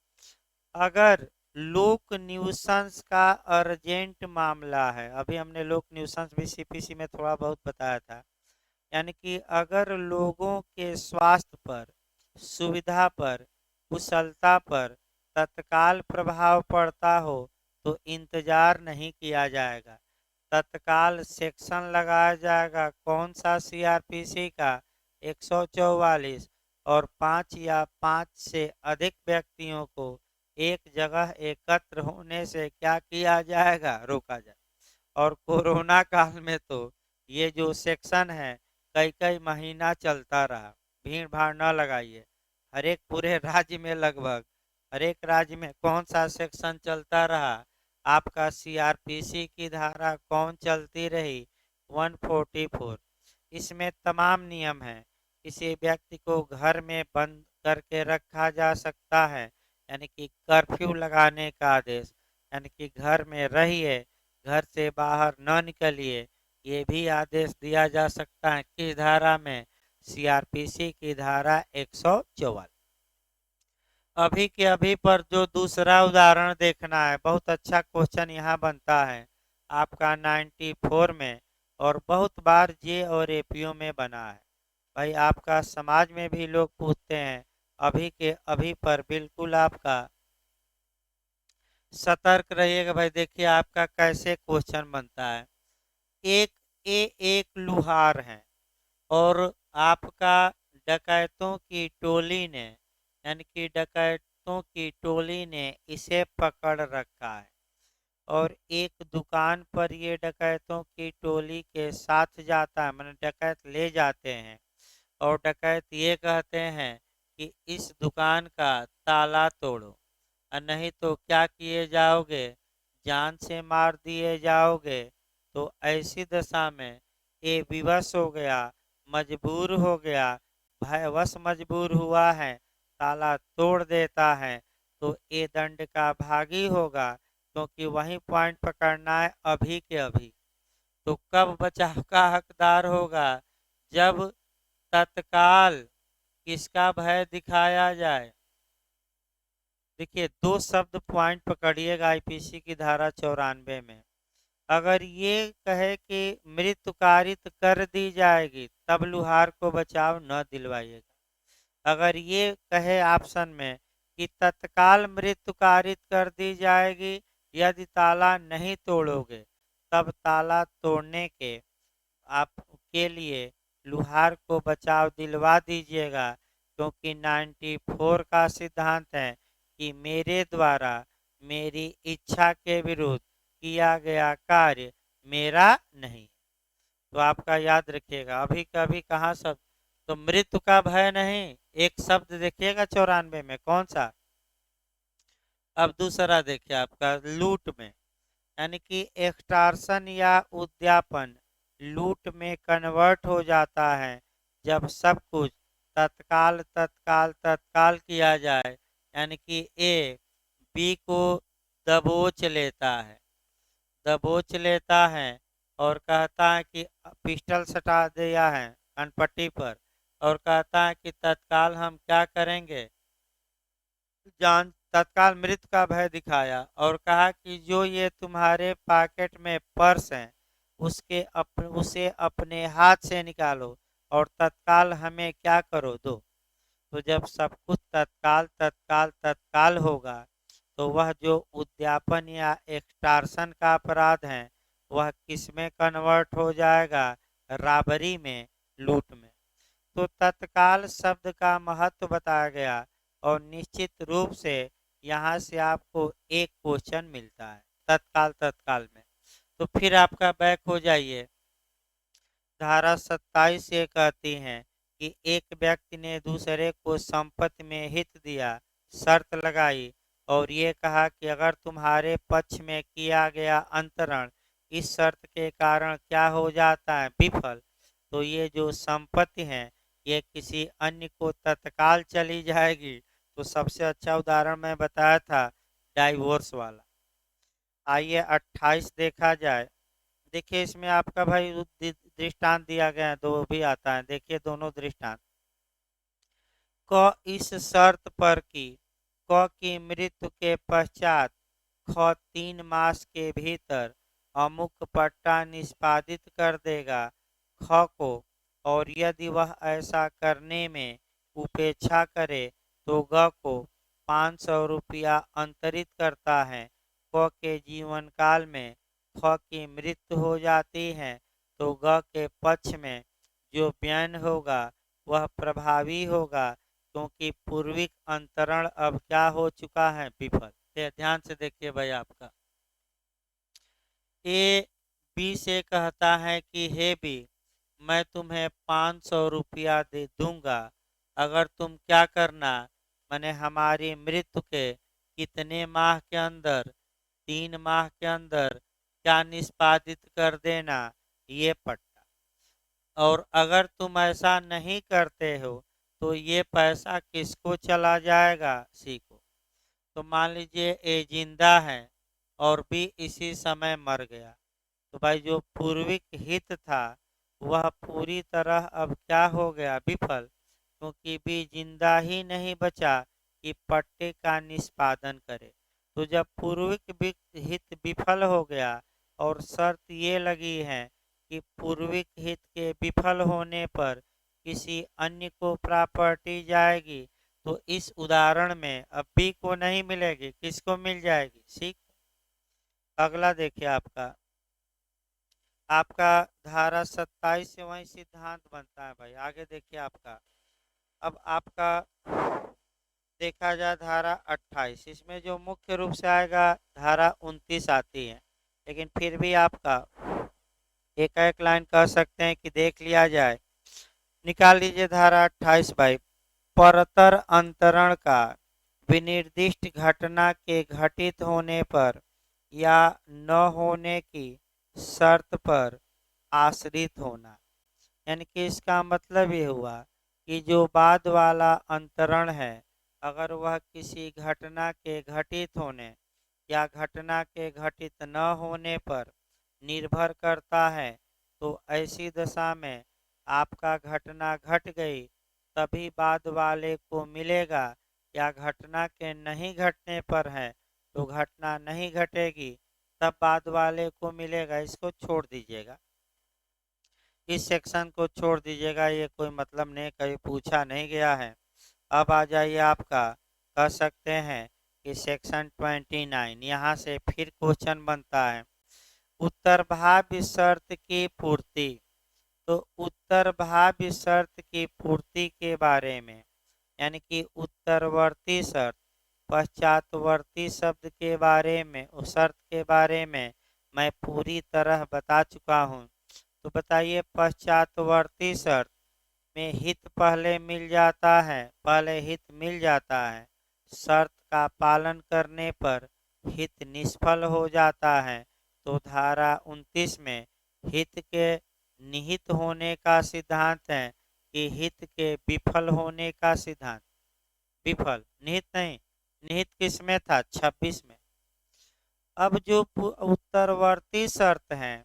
अगर लोक न्यूसेंस का अर्जेंट मामला है, अभी हमने लोक न्यूसेंस भी सीपीसी में थोड़ा बहुत बताया था, यानी कि अगर लोगों के स्वास्थ्य पर, सुविधा पर, कुशलता पर तत्काल प्रभाव पड़ता हो तो इंतजार नहीं किया जाएगा, तत्काल सेक्शन लगाया जाएगा। कौन सा? सीआरपीसी का 144। और 5 या 5 से अधिक व्यक्तियों को एक जगह एकत्र होने से क्या किया जाएगा? रोका जाए। और कोरोना काल में तो ये जो सेक्शन है कई कई महीना चलता रहा। भीड़ भाड़ न लगाइए, हर एक पूरे राज्य में लगभग हर एक राज्य में कौन सा सेक्शन चलता रहा? आपका सीआरपीसी की धारा कौन चलती रही? 144। इसमें तमाम नियम हैं। किसी व्यक्ति को घर में बंद करके रखा जा सकता है, यानी कि कर्फ्यू लगाने का आदेश, यानी कि घर में रहिए, घर से बाहर न निकलिए, ये भी आदेश दिया जा सकता है। किस धारा में? सीआरपीसी की धारा 144। अभी के अभी पर जो दूसरा उदाहरण देखना है, बहुत अच्छा क्वेश्चन यहाँ बनता है आपका 94 में, और बहुत बार जे और एपीओ में बना है। भाई आपका समाज में भी लोग पूछते हैं, अभी के अभी पर बिल्कुल आपका सतर्क रहिएगा। भाई देखिए आपका कैसे क्वेश्चन बनता है। एक एक लुहार है और आपका डकैतों की टोली ने, यानी कि डकैतों की टोली ने इसे पकड़ रखा है, और एक दुकान पर ये डकैतों की टोली के साथ जाता है, मतलब डकैत ले जाते हैं, और डकैत ये कहते हैं कि इस दुकान का ताला तोड़ो, और नहीं तो क्या किए जाओगे, जान से मार दिए जाओगे। तो ऐसी दशा में ये विवश हो गया, मजबूर हो गया, भयवश मजबूर हुआ है, ताला तोड़ देता है, तो ये दंड का भागी होगा, क्योंकि वही पॉइंट पकड़ना है अभी के अभी। तो कब बचाव का हकदार होगा, जब तत्काल किसका भय दिखाया जाए। देखिए दो शब्द पॉइंट पकड़िएगा आईपीसी की धारा 94 में। अगर ये कहे कि मृत्युकारित कर दी जाएगी, तब लुहार को बचाव न दिलवाइएगा। अगर ये कहे ऑप्शन में कि तत्काल मृत्युकारित कर दी जाएगी यदि ताला नहीं तोड़ोगे, तब ताला तोड़ने के आपके लिए लुहार को बचाव दिलवा दीजिएगा, क्योंकि 94 का सिद्धांत है कि मेरे द्वारा मेरी इच्छा के विरुद्ध किया गया कार्य मेरा नहीं। तो आपका याद रखिएगा अभी कभी कहाँ शब्द, तो मृत्यु का भय नहीं, एक शब्द देखिएगा 94 में कौन सा। अब दूसरा देखिए आपका लूट में, यानी कि एक्सटॉर्शन या उद्यापन लूट में कन्वर्ट हो जाता है जब सब कुछ तत्काल तत्काल तत्काल किया जाए, यानी कि ए बी को दबोच लेता है, दबोच लेता है और कहता है कि पिस्टल सटा दिया है कनपट्टी पर, और कहता है कि तत्काल हम क्या करेंगे, जान तत्काल मृत्यु का भय दिखाया, और कहा कि जो ये तुम्हारे पॉकेट में पर्स है उसे अपने हाथ से निकालो और तत्काल हमें क्या करो दो। तो जब सब कुछ तत्काल तत्काल तत्काल होगा, तो वह जो उद्यापन या एक्सटॉर्शन का अपराध है वह किस में कन्वर्ट हो जाएगा, राबरी में, लूट में। तो तत्काल शब्द का महत्व बताया गया, और निश्चित रूप से यहाँ से आपको एक क्वेश्चन मिलता है तत्काल तत्काल में। तो फिर आपका बैक हो जाइए, धारा 27 ये कहती है कि एक व्यक्ति ने दूसरे को संपत्ति में हित दिया, शर्त लगाई और ये कहा कि अगर तुम्हारे पक्ष में किया गया अंतरण इस शर्त के कारण क्या हो जाता है, विफल, तो ये जो संपत्ति है ये किसी अन्य को तत्काल चली जाएगी। तो सबसे अच्छा उदाहरण मैं बताया था डाइवोर्स वाला। आइए 28 देखा जाए। देखिए इसमें आपका भाई दृष्टांत दिया गया है, दो भी आता है, देखिए दोनों दृष्टांत। क इस शर्त पर कि क की मृत्यु के पश्चात ख 3 मास के भीतर अमुक पट्टा निष्पादित कर देगा ख को, और यदि वह ऐसा करने में उपेक्षा करे तो ग को 500 रुपया अंतरित करता है। क के जीवन काल में ख की मृत्यु हो जाती है तो ग के पक्ष में जो व्यय होगा वह प्रभावी होगा, क्योंकि पूर्विक अंतरण अब क्या हो चुका है, विफल। ध्यान से देखिए भाई आपका ए बी से कहता है कि हे बी, मैं तुम्हें 500 रुपया दे दूंगा अगर तुम क्या करना, मैंने हमारी मृत्यु के कितने माह के अंदर, 3 माह के अंदर क्या निष्पादित कर देना ये पट्टा, और अगर तुम ऐसा नहीं करते हो तो ये पैसा किसको चला जाएगा, सी को। तो मान लीजिए ए जिंदा है और बी इसी समय मर गया, तो भाई जो पूर्विक हित था वह पूरी तरह अब क्या हो गया, विफल, क्योंकि बी जिंदा ही नहीं बचा, कि पट्टे का निष्पादन करे। तो जब पूर्विक हित विफल हो गया और शर्त ये लगी है कि पूर्विक हित के विफल होने पर किसी अन्य को प्रॉपर्टी जाएगी, तो इस उदाहरण में अब बी को नहीं मिलेगी, किसको मिल जाएगी? सी। अगला देखिए आपका धारा 27 से वही सिद्धांत बनता है भाई। आगे देखिए अब आपका देखा जाए धारा 28, इसमें जो मुख्य रूप से आएगा धारा 29 आती है, लेकिन फिर भी आपका एक एक लाइन कह सकते हैं कि देख लिया जाए। निकाल लीजिए धारा 28 भाई। परतर अंतरण का विनिर्दिष्ट घटना के घटित होने पर या न होने की शर्त पर आश्रित होना। यानी कि इसका मतलब ये हुआ कि जो बाद वाला अंतरण है, अगर वह किसी घटना के घटित होने या घटना के घटित न होने पर निर्भर करता है, तो ऐसी दशा में आपका घटना घट गई तभी बाद वाले को मिलेगा, या घटना के नहीं घटने पर है तो घटना नहीं घटेगी तब बाद वाले को मिलेगा। इसको छोड़ दीजिएगा, इस सेक्शन को छोड़ दीजिएगा, ये कोई मतलब नहीं, कभी पूछा नहीं गया है। अब आ जाइए कह सकते हैं कि सेक्शन 29, यहाँ से फिर क्वेश्चन बनता है उत्तरभाव्य शर्त की पूर्ति। तो उत्तरभाव्य शर्त की पूर्ति के बारे में, यानी कि उत्तरवर्ती शर्त पश्चातवर्ती शब्द के बारे में, उस शर्त के बारे में मैं पूरी तरह बता चुका हूँ। तो बताइए पश्चातवर्ती शर्त में हित पहले मिल जाता है, पहले हित मिल जाता है, शर्त का पालन करने पर हित निष्फल हो जाता है। तो धारा 29 में हित के निहित होने का सिद्धांत है कि हित के विफल होने का सिद्धांत। विफल, निहित नहीं, निहित किस में था? 26 में। अब जो उत्तरवर्ती शर्त है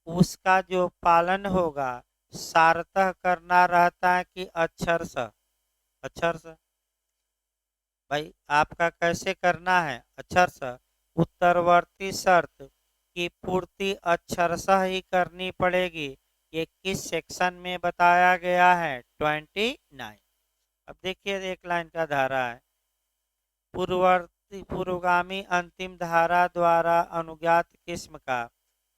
उसका जो पालन होगा सारतः करना रहता है कि अक्षरशः? अक्षरशः भाई आपका कैसे करना है? अक्षरशः। उत्तरवर्ती शर्त की पूर्ति अक्षरशः ही करनी पड़ेगी। ये किस सेक्शन में बताया गया है? 29। अब देखिए एक लाइन का धारा है पूर्वगामी अंतिम धारा द्वारा अनुज्ञात किस्म का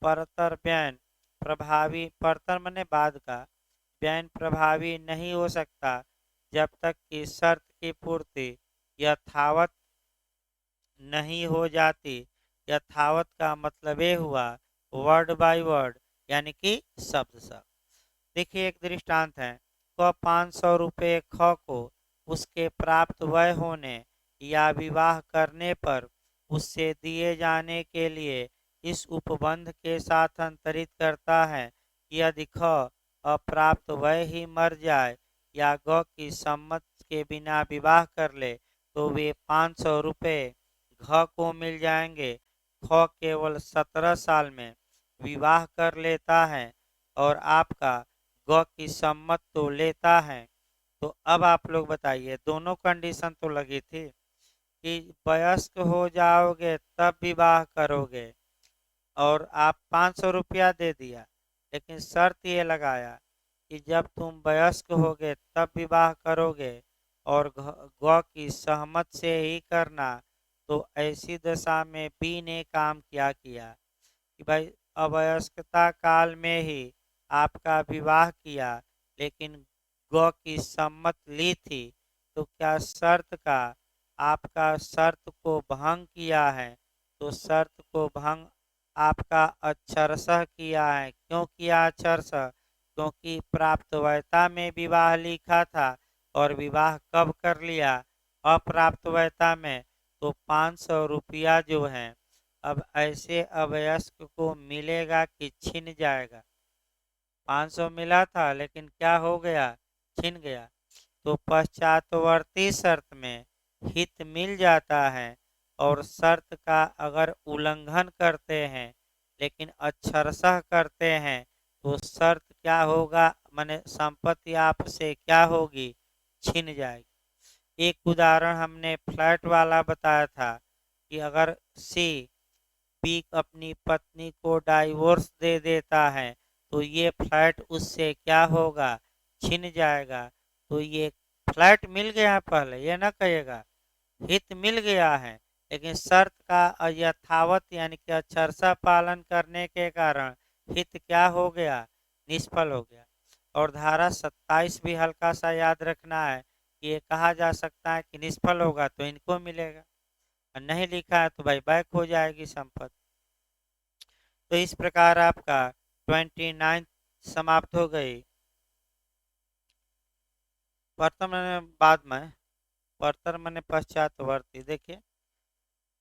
परतर व्ययन प्रभावी, परतर मने बाद का, व्ययन प्रभावी नहीं हो सकता जब तक कि शर्त की पूर्ति यथावत नहीं हो जाती। यथावत का मतलब ये हुआ वर्ड बाय वर्ड, यानी कि शब्द शब्द। देखिए एक दृष्टांत है, क 500 रुपये ख को उसके प्राप्त व्यय होने या विवाह करने पर उससे दिए जाने के लिए इस उपबंध के साथ अंतरित करता है कि यदि ख अप्राप्त व्यय ही मर जाए या ग की सम्मत के बिना विवाह कर ले तो वे 500 रुपये घ को मिल जाएंगे। ख केवल 17 साल में विवाह कर लेता है और आपका ग की सम्मत तो लेता है। तो अब आप लोग बताइए, दोनों कंडीशन तो लगी थी कि वयस्क हो जाओगे तब विवाह करोगे, और आप 500 रुपया दे दिया, लेकिन शर्त ये लगाया कि जब तुम वयस्क होगे तब विवाह करोगे और ग की सहमत से ही करना। तो ऐसी दशा में बी ने काम क्या किया कि भाई अवयस्कता काल में ही आपका विवाह किया, लेकिन ग की सम्मत ली थी, तो क्या शर्त का आपका शर्त को भंग किया है? तो शर्त को भंग आपका अक्षरशः किया है। क्यों किया अक्षरशः? क्योंकि प्राप्तवयता में विवाह लिखा था और विवाह कब कर लिया? अप्राप्तवयता में। तो 500 रुपया जो है अब ऐसे अवयस्क को मिलेगा कि छिन जाएगा? 500 मिला था लेकिन क्या हो गया? छिन गया। तो पश्चातवर्ती शर्त में हित मिल जाता है और शर्त का अगर उल्लंघन करते हैं लेकिन अक्षरशः करते हैं तो शर्त क्या होगा? माने संपत्ति आपसे क्या होगी? छिन जाएगी। एक उदाहरण हमने फ्लैट वाला बताया था कि अगर सी बी अपनी पत्नी को डाइवोर्स दे देता है तो ये फ्लैट उससे क्या होगा, छिन जाएगा। तो ये फ्लैट मिल गया पहले, ये ना कहिएगा हित मिल गया है, लेकिन शर्त का यथावत यानी कि अक्षरशः पालन करने के कारण हित क्या हो गया, निष्फल हो गया। और धारा 27 भी हल्का सा याद रखना है कि ये कहा जा सकता है कि निष्फल होगा तो इनको मिलेगा, और नहीं लिखा है तो भाई बैक हो जाएगी संपत्ति। तो इस प्रकार आपका 29 समाप्त हो गई। परतर मैंने बाद में, परतर मैंने पश्चातवर्ती। देखिए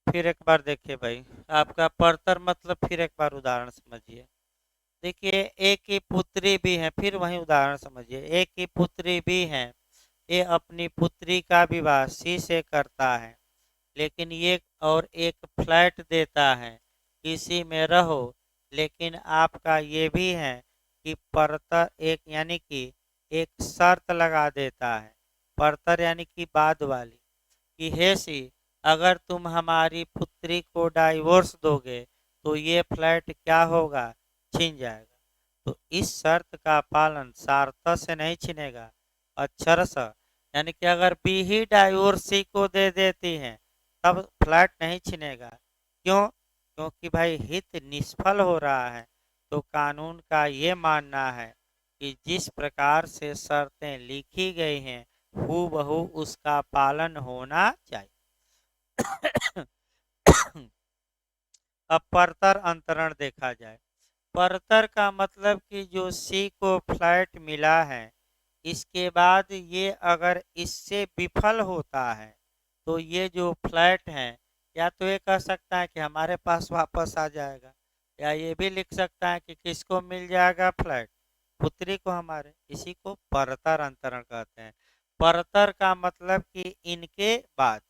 फिर एक बार देखिए भाई, आपका परतर मतलब फिर एक बार उदाहरण समझिए। देखिए एक की पुत्री भी है, फिर वही उदाहरण समझिए। एक की पुत्री भी है, ये अपनी पुत्री का विवाह सी से करता है, लेकिन ये और एक फ्लैट देता है, इसी में रहो। लेकिन आपका ये भी है कि परतर एक यानी कि एक शर्त लगा देता है, परतर यानी कि बाद वाली, कि हे सी अगर तुम हमारी पुत्री को डाइवोर्स दोगे तो ये फ्लैट क्या होगा, छिन जाएगा। तो इस शर्त का पालन सार्थ से नहीं छिनेगा, अक्षरश, यानी कि अगर बी ही डाइवोर्स सी को दे देती है तब फ्लैट नहीं छिनेगा। क्यों? क्योंकि भाई हित निष्फल हो रहा है। तो कानून का ये मानना है कि जिस प्रकार से शर्तें लिखी गई हैं हूबहू उसका पालन होना चाहिए। अब परतर अंतरण देखा जाए। परतर का मतलब कि जो सी को फ्लैट मिला है, इसके बाद ये अगर इससे विफल होता है तो ये जो फ्लैट है, या तो ये कह सकता है कि हमारे पास वापस आ जाएगा, या ये भी लिख सकता है कि किसको मिल जाएगा फ्लैट, पुत्री को हमारे। इसी को परतर अंतरण कहते हैं। परतर का मतलब कि इनके बाद,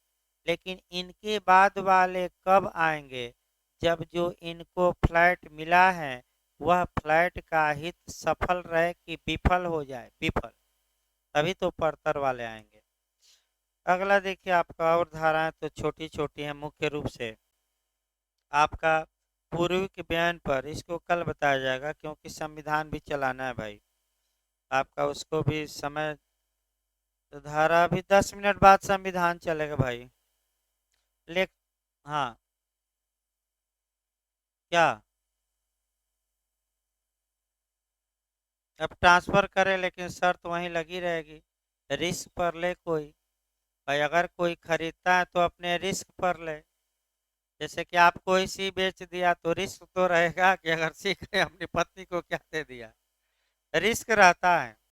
लेकिन इनके बाद वाले कब आएंगे, जब जो इनको फ्लैट मिला है वह फ्लैट का हित सफल रहे कि विफल हो जाए, विफल, तभी तो परतर वाले आएंगे। अगला देखिए आपका, और धाराएं तो छोटी छोटी हैं मुख्य रूप से। आपका पूर्विक बयान पर, इसको कल बताया जाएगा क्योंकि संविधान भी चलाना है भाई आपका, उसको भी समय। तो धारा अभी 10 मिनट बाद संविधान चलेगा भाई। लेख हाँ, क्या अब ट्रांसफर करे लेकिन शर्त वहीं लगी रहेगी, रिस्क पर ले कोई। भाई अगर कोई खरीदता है तो अपने रिस्क पर ले। जैसे कि आपको ही सी बेच दिया तो रिस्क तो रहेगा कि अगर सी ने अपनी पत्नी को क्या दे दिया, रिस्क रहता है।